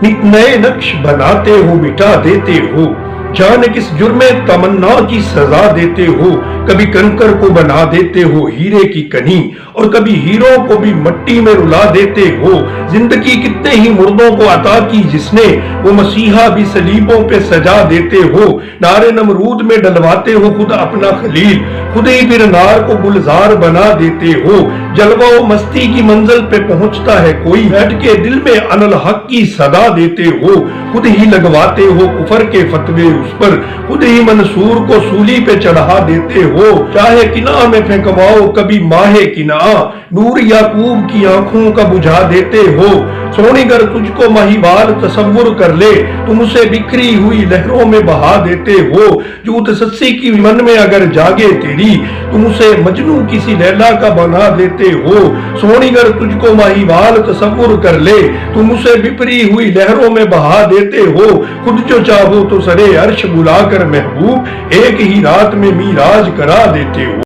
नित नए नक्श बनाते हो, मिटा देते हो, जाने किस जुर्मे तमन्ना की सजा देते हो। कभी कंकर को बना देते हो हीरे की कनी, और कभी हीरो को भी मट्टी में रुला देते हो। जिंदगी कितने ही मुर्दों को अता की जिसने, वो मसीहा भी सलीबों पे सजा देते हो। नारे नमरूद में डलवाते हो खुद अपना खलील, खुद ही फिर नार को गुलजार बना देते हो। जलवा व मस्ती की मंजिल पे पहुंचता है कोई, बैठ के दिल में अनल हक की सदा देते हो। खुद ही लगवाते हो कुफर के फतवे उस पर, खुद ही मंसूर को सूली पे चढ़ा देते हो। चाहे किना में फेंकवाओ कभी माहे किना, नूर याकूब की आंखों का बुझा देते हो। सोनीगर तुझको महिवाल तसव्वुर कर ले, तुम उसे बिखरी हुई लहरों में बहा देते हो। जूत सस्सी की मन में अगर जागे तेरी, तुम उसे मजनू किसी लैला का बना देते हो। सोनीगर तुझको महिवाल तसव्वुर कर ले, तुम उसे बिखरी हुई लहरों में बहा देते हो। खुद जो चाहो तो सरे अर्श बुलाकर महबूब, एक ही रात में मीराज करा देते हो।